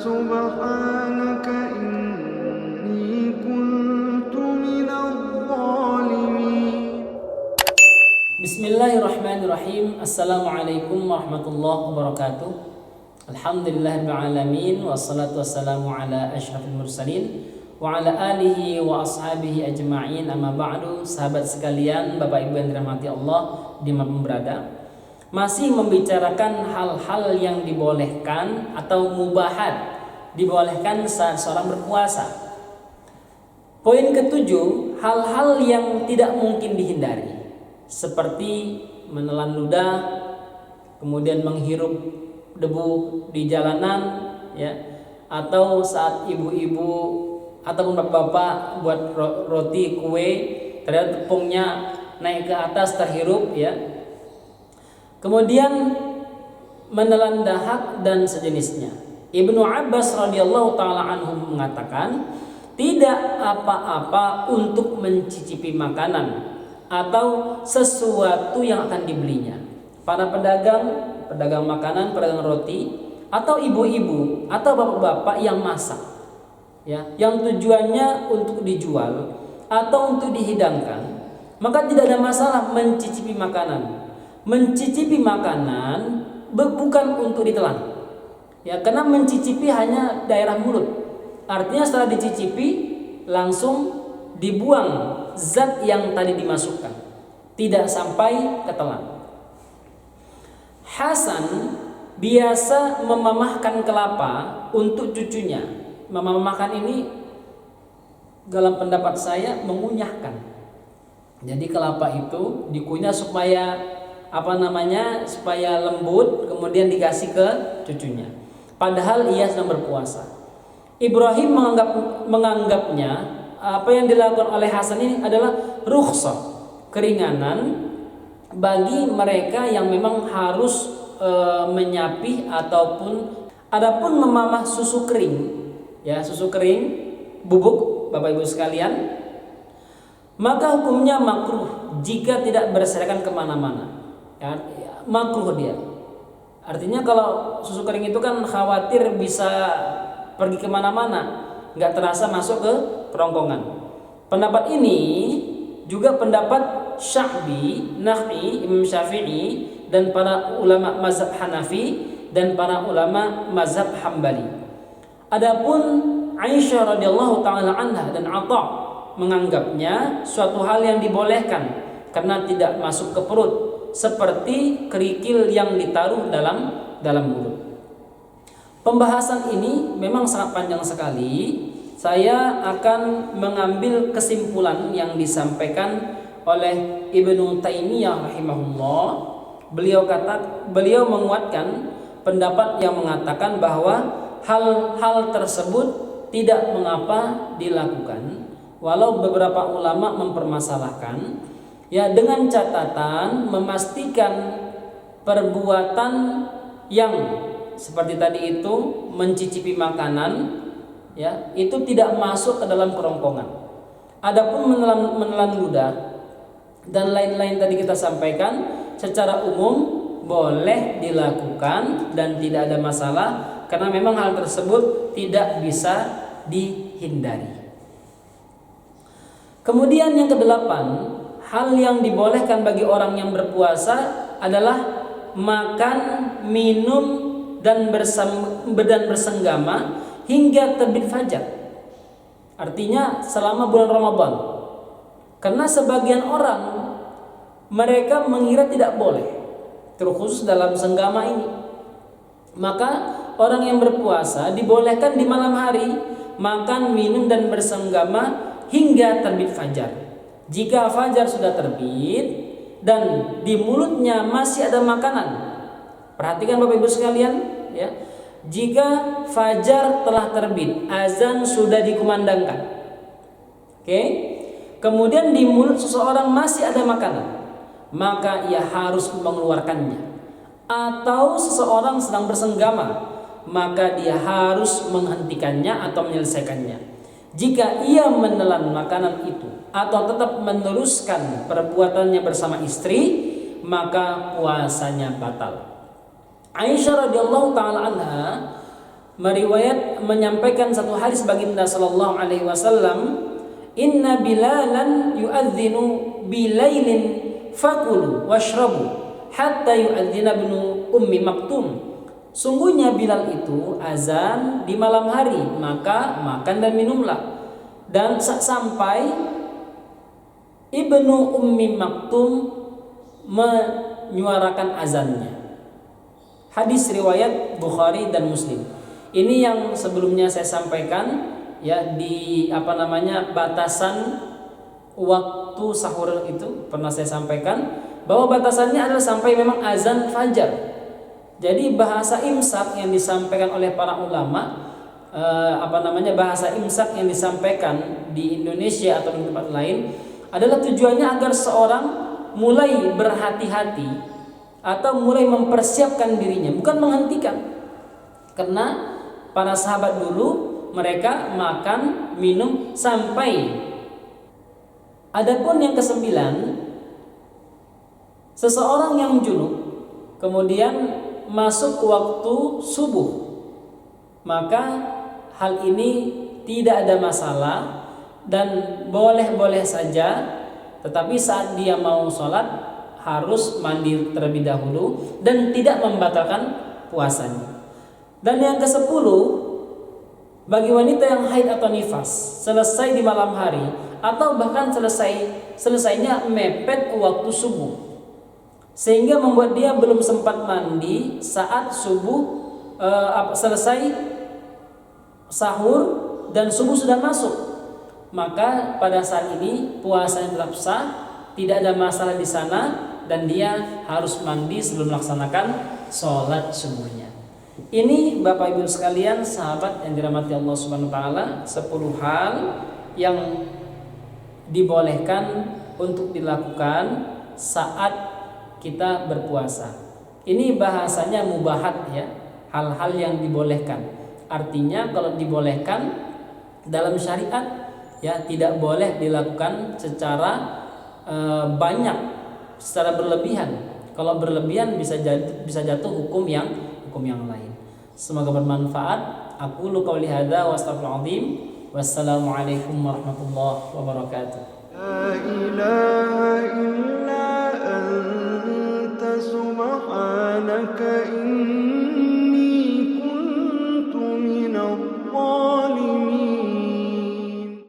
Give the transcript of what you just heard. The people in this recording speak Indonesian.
سبحانك إني كنت من الظالمين. Bismillahirrahmanirrahim. Assalamualaikum warahmatullahi wabarakatuh. Alhamdulillahirrahmanirrahim. Wassalatu wassalamu ala asyrafil mursalin wa ala alihi wa ashabihi ajma'in. Amma ba'du. Sahabat sekalian, Bapak Ibu yang dirahmati Allah dimanapun berada, masih membicarakan hal-hal yang dibolehkan atau mubahat, dibolehkan saat seorang berpuasa. Poin ketujuh, hal-hal yang tidak mungkin dihindari, seperti menelan ludah, kemudian menghirup debu di jalanan, ya, atau saat ibu-ibu ataupun bapak-bapak buat roti kue, ternyata tepungnya naik ke atas terhirup, ya. Kemudian menelan dahak dan sejenisnya. Ibnu Abbas radhiyallahu taala anhu mengatakan, tidak apa-apa untuk mencicipi makanan atau sesuatu yang akan dibelinya. Para pedagang makanan, pedagang roti, atau ibu-ibu atau bapak-bapak yang masak, ya, yang tujuannya untuk dijual atau untuk dihidangkan, maka tidak ada masalah mencicipi makanan. Mencicipi makanan bukan untuk ditelan, ya, karena mencicipi hanya daerah mulut. Artinya setelah dicicipi langsung dibuang zat yang tadi dimasukkan, tidak sampai ketelan. Hasan biasa memamahkan kelapa untuk cucunya. Memamahkan ini dalam pendapat saya mengunyahkan. Jadi kelapa itu dikunyah supaya supaya lembut, kemudian dikasih ke cucunya. Padahal ia sedang berpuasa. Ibrahim menganggapnya apa yang dilakukan oleh Hasan ini adalah rukhsah, keringanan bagi mereka yang memang harus menyapi adapun memamah susu kering, ya, susu kering bubuk, Bapak Ibu sekalian, maka hukumnya makruh jika tidak berserakan kemana-mana, ya, makruh dia. Artinya kalau susu kering itu kan khawatir bisa pergi kemana-mana, nggak terasa masuk ke kerongkongan. Pendapat ini juga pendapat Sya'bi, Nakh'i, Imam Syafi'i, dan para ulama mazhab Hanafi dan para ulama mazhab Hambali. Adapun Aisyah radhiyallahu taala anha dan Atha menganggapnya suatu hal yang dibolehkan karena tidak masuk ke perut, seperti kerikil yang ditaruh dalam mulut. Pembahasan ini memang sangat panjang sekali. Saya akan mengambil kesimpulan yang disampaikan oleh Ibnu Taimiyah rahimahullah. Beliau menguatkan pendapat yang mengatakan bahwa hal-hal tersebut tidak mengapa dilakukan, walau beberapa ulama mempermasalahkan, ya, dengan catatan memastikan perbuatan yang seperti tadi itu mencicipi makanan, ya, itu tidak masuk ke dalam kerongkongan. Adapun menelan ludah dan lain-lain tadi kita sampaikan secara umum boleh dilakukan dan tidak ada masalah karena memang hal tersebut tidak bisa dihindari. Kemudian yang kedelapan, hal yang dibolehkan bagi orang yang berpuasa adalah makan, minum dan bersenggama hingga terbit fajar. Artinya selama bulan Ramadan. Karena sebagian orang mereka mengira tidak boleh, terkhusus dalam senggama ini. Maka orang yang berpuasa dibolehkan di malam hari makan, minum dan bersenggama hingga terbit fajar. Jika fajar sudah terbit dan di mulutnya masih ada makanan, perhatikan Bapak Ibu sekalian, ya. Jika fajar telah terbit, azan sudah dikumandangkan. Oke? Kemudian di mulut seseorang masih ada makanan, maka ia harus mengeluarkannya. Atau seseorang sedang bersenggama, maka dia harus menghentikannya atau menyelesaikannya. Jika ia menelan makanan itu atau tetap meneruskan perbuatannya bersama istri, maka puasanya batal. Aisyah radhiyallahu taala anha menyampaikan satu hadis baginda sallallahu alaihi wasallam, "Inna Bilalan yu'adzinu bilailin fakulu washrabu hatta yu'adzina ibnu ummi maktum." Sungguhnya Bilal itu azan di malam hari, maka makan dan minumlah, dan sampai ibnu ummi maktum menyuarakan azannya. Hadis riwayat Bukhari dan Muslim. Ini yang sebelumnya saya sampaikan ya, di batasan waktu sahur itu pernah saya sampaikan bahwa batasannya adalah sampai memang azan fajar. Jadi bahasa imsak yang disampaikan oleh para ulama, bahasa imsak yang disampaikan di Indonesia atau di tempat lain adalah tujuannya agar seorang mulai berhati-hati atau mulai mempersiapkan dirinya, bukan menghentikan. Karena para sahabat dulu mereka makan, minum sampai. Adapun yang kesembilan, seseorang yang junub kemudian masuk waktu subuh, maka hal ini tidak ada masalah dan boleh-boleh saja, tetapi saat dia mau sholat harus mandi terlebih dahulu dan tidak membatalkan puasanya. Dan yang ke-10, bagi wanita yang haid atau nifas selesai di malam hari atau bahkan selesainya mepet waktu subuh, sehingga membuat dia belum sempat mandi saat subuh selesai sahur dan subuh sudah masuk, maka pada saat ini puasanya tetap sah, tidak ada masalah di sana, dan dia harus mandi sebelum melaksanakan sholat subuhnya. Ini Bapak Ibu sekalian, sahabat yang dirahmati Allah Subhanahu wa taala, 10 hal yang dibolehkan untuk dilakukan saat kita berpuasa. Ini bahasanya mubahat ya, hal-hal yang dibolehkan. Artinya kalau dibolehkan dalam syariat ya, tidak boleh dilakukan secara banyak, secara berlebihan. Kalau berlebihan bisa jatuh hukum yang lain. Semoga bermanfaat. Aku qouli hadza wa astaghfirullahaladzim. Wassalamualaikum warahmatullahi wabarakatuh. La ilaha illa anta subhanaka